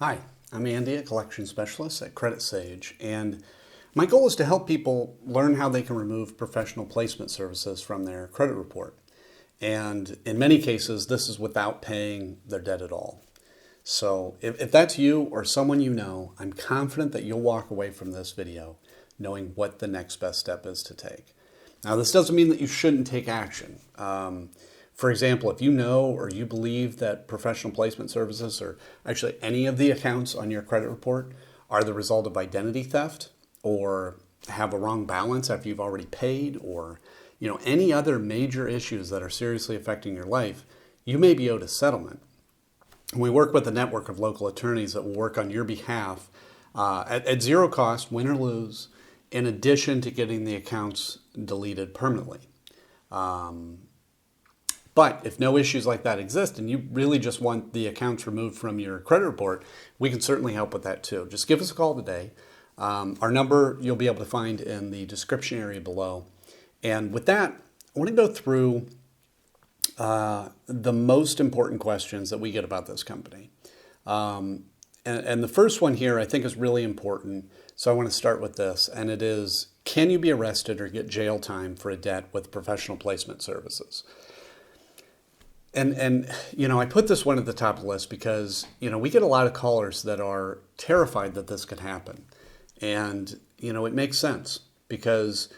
Hi, I'm Andy, a collection specialist at Credit Sage, and my goal is to help people learn how they can remove professional placement services from their credit report. And in many cases, this is without paying their debt at all. So if that's you or someone you know, I'm confident that you'll walk away from this video knowing what the next best step is to take. Now, this doesn't mean that you shouldn't take action. For example, if you know or you believe that professional placement services or actually any of the accounts on your credit report are the result of identity theft or have a wrong balance after you've already paid or any other major issues that are seriously affecting your life, you may be owed a settlement. We work with a network of local attorneys that will work on your behalf at zero cost, win or lose, in addition to getting the accounts deleted permanently. But if no issues like that exist and you really just want the accounts removed from your credit report, we can certainly help with that too. Just give us a call today. Our number you'll be able to find in the description area below. And with that, I want to go through the most important questions that we get about this company. And the first one here I think is really important. So I want to start with this, and it is, can you be arrested or get jail time for a debt with professional placement services? And I put this one at the top of the list because, we get a lot of callers that are terrified that this could happen. And, it makes sense because,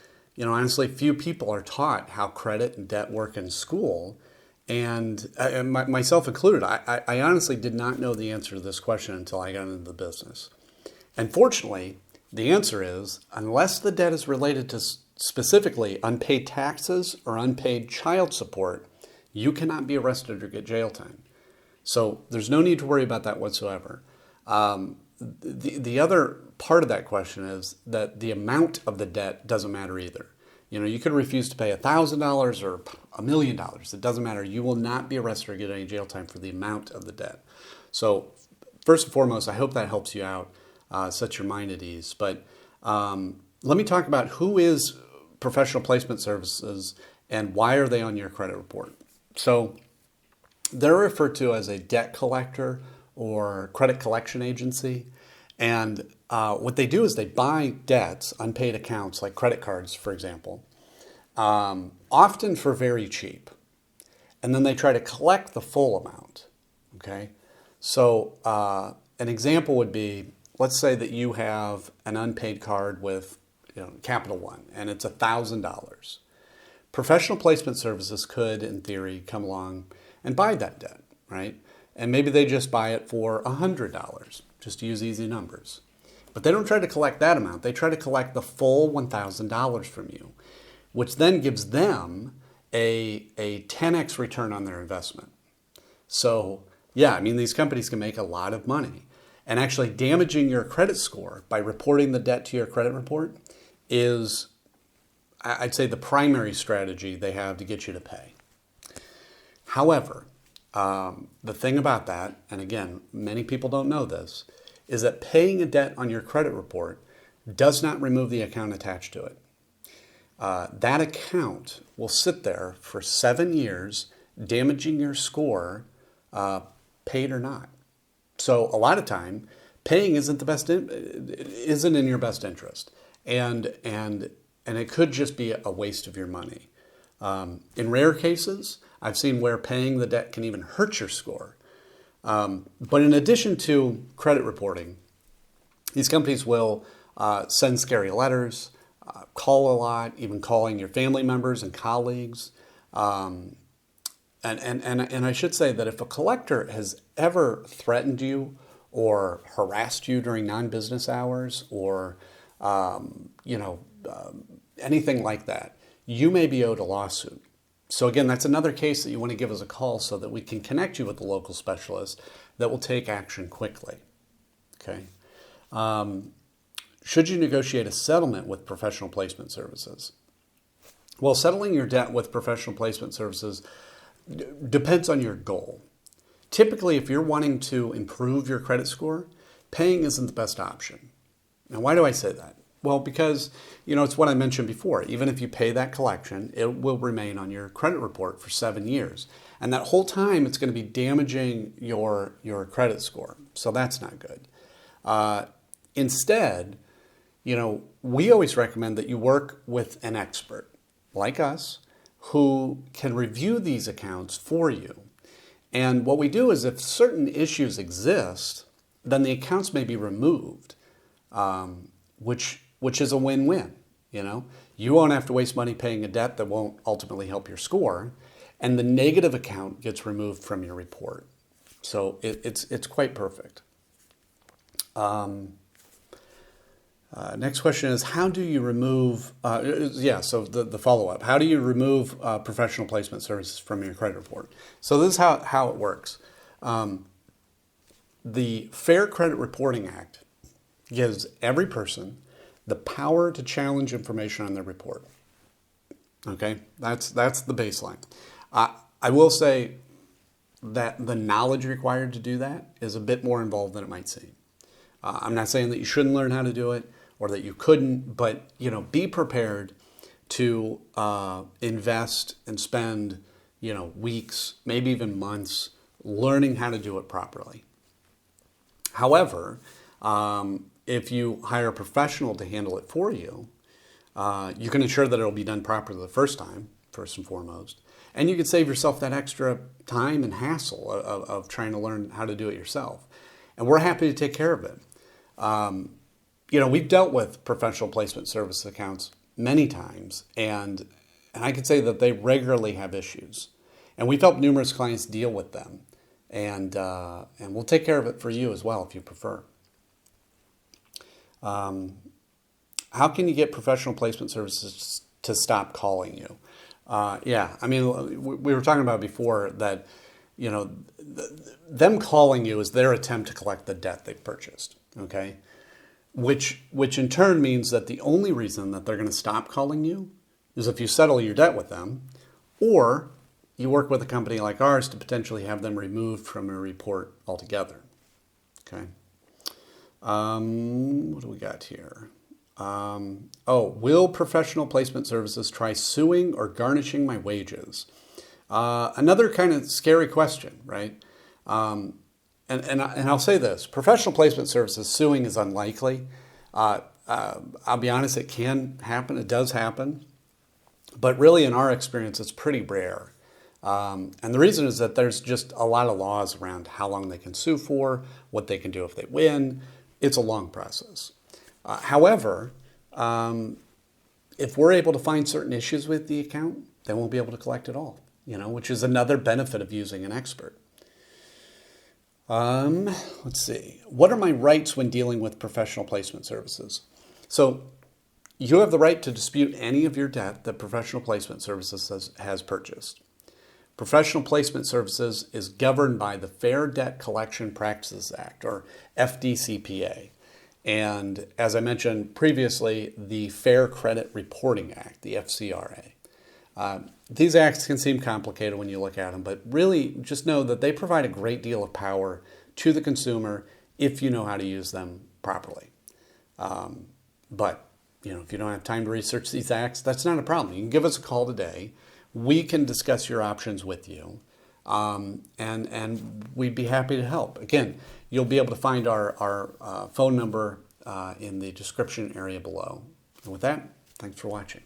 honestly, few people are taught how credit and debt work in school. And myself included, I honestly did not know the answer to this question until I got into the business. And fortunately, the answer is, unless the debt is related to specifically unpaid taxes or unpaid child support, you cannot be arrested or get jail time. So there's no need to worry about that whatsoever. The other part of that question is that the amount of the debt doesn't matter either. You could refuse to pay $1,000 or $1 million. It doesn't matter. You will not be arrested or get any jail time for the amount of the debt. So first and foremost, I hope that helps you out, set your mind at ease. But let me talk about who is professional placement services and why are they on your credit report. So they're referred to as a debt collector or credit collection agency. And what they do is they buy debts, unpaid accounts like credit cards, for example, often for very cheap. And then they try to collect the full amount. Okay. So an example would be, let's say that you have an unpaid card with Capital One and it's $1,000. Professional placement services could, in theory, come along and buy that debt, right? And maybe they just buy it for $100, just to use easy numbers. But they don't try to collect that amount. They try to collect the full $1,000 from you, which then gives them a 10x return on their investment. So, these companies can make a lot of money. And actually damaging your credit score by reporting the debt to your credit report is, I'd say, the primary strategy they have to get you to pay. However, the thing about that, and again, many people don't know this, is that paying a debt on your credit report does not remove the account attached to it. That account will sit there for 7 years, damaging your score, paid or not. So a lot of time, paying isn't in your best interest, and it could just be a waste of your money. In rare cases, I've seen where paying the debt can even hurt your score. But in addition to credit reporting, these companies will send scary letters, call a lot, even calling your family members and colleagues. And I should say that if a collector has ever threatened you or harassed you during non-business hours or anything like that, you may be owed a lawsuit. So again, that's another case that you want to give us a call so that we can connect you with a local specialist that will take action quickly. Okay. Should you negotiate a settlement with professional placement services? Well, settling your debt with professional placement services depends on your goal. Typically, if you're wanting to improve your credit score, paying isn't the best option. Now, why do I say that? Well, because, it's what I mentioned before. Even if you pay that collection, it will remain on your credit report for 7 years. And that whole time, it's going to be damaging your credit score. So that's not good. Instead, we always recommend that you work with an expert like us who can review these accounts for you. And what we do is if certain issues exist, then the accounts may be removed, which is a win-win. You won't have to waste money paying a debt that won't ultimately help your score, and the negative account gets removed from your report. So it's quite perfect. Next question is, how do you remove, so the follow-up, how do you remove professional placement services from your credit report? So this is how it works. The Fair Credit Reporting Act gives every person the power to challenge information on their report. Okay, that's the baseline. I will say that the knowledge required to do that is a bit more involved than it might seem. I'm not saying that you shouldn't learn how to do it or that you couldn't, but be prepared to invest and spend weeks, maybe even months, learning how to do it properly. However, if you hire a professional to handle it for you, you can ensure that it'll be done properly the first time, first and foremost. And you can save yourself that extra time and hassle of trying to learn how to do it yourself. And we're happy to take care of it. We've dealt with professional placement service accounts many times, and I can say that they regularly have issues. And we've helped numerous clients deal with them. And we'll take care of it for you as well if you prefer. How can you get professional placement services to stop calling you? We were talking about before that, them calling you is their attempt to collect the debt they've purchased, okay? Which in turn means that the only reason that they're going to stop calling you is if you settle your debt with them, or you work with a company like ours to potentially have them removed from a report altogether, okay? What do we got here? Will professional placement services try suing or garnishing my wages? Another kind of scary question, right? And I'll say this, professional placement services suing is unlikely. I'll be honest, it can happen, it does happen. But really in our experience, it's pretty rare. And the reason is that there's just a lot of laws around how long they can sue for, what they can do if they win. It's a long process. However, if we're able to find certain issues with the account, they won't be able to collect it all, which is another benefit of using an expert. Let's see. What are my rights when dealing with professional placement services? So you have the right to dispute any of your debt that professional placement services has purchased. Professional placement services is governed by the Fair Debt Collection Practices Act, or FDCPA. And as I mentioned previously, the Fair Credit Reporting Act, the FCRA. These acts can seem complicated when you look at them, but really just know that they provide a great deal of power to the consumer if you know how to use them properly. But if you don't have time to research these acts, that's not a problem. You can give us a call today. We can discuss your options with you, and we'd be happy to help. Again, you'll be able to find our phone number in the description area below. And with that, thanks for watching.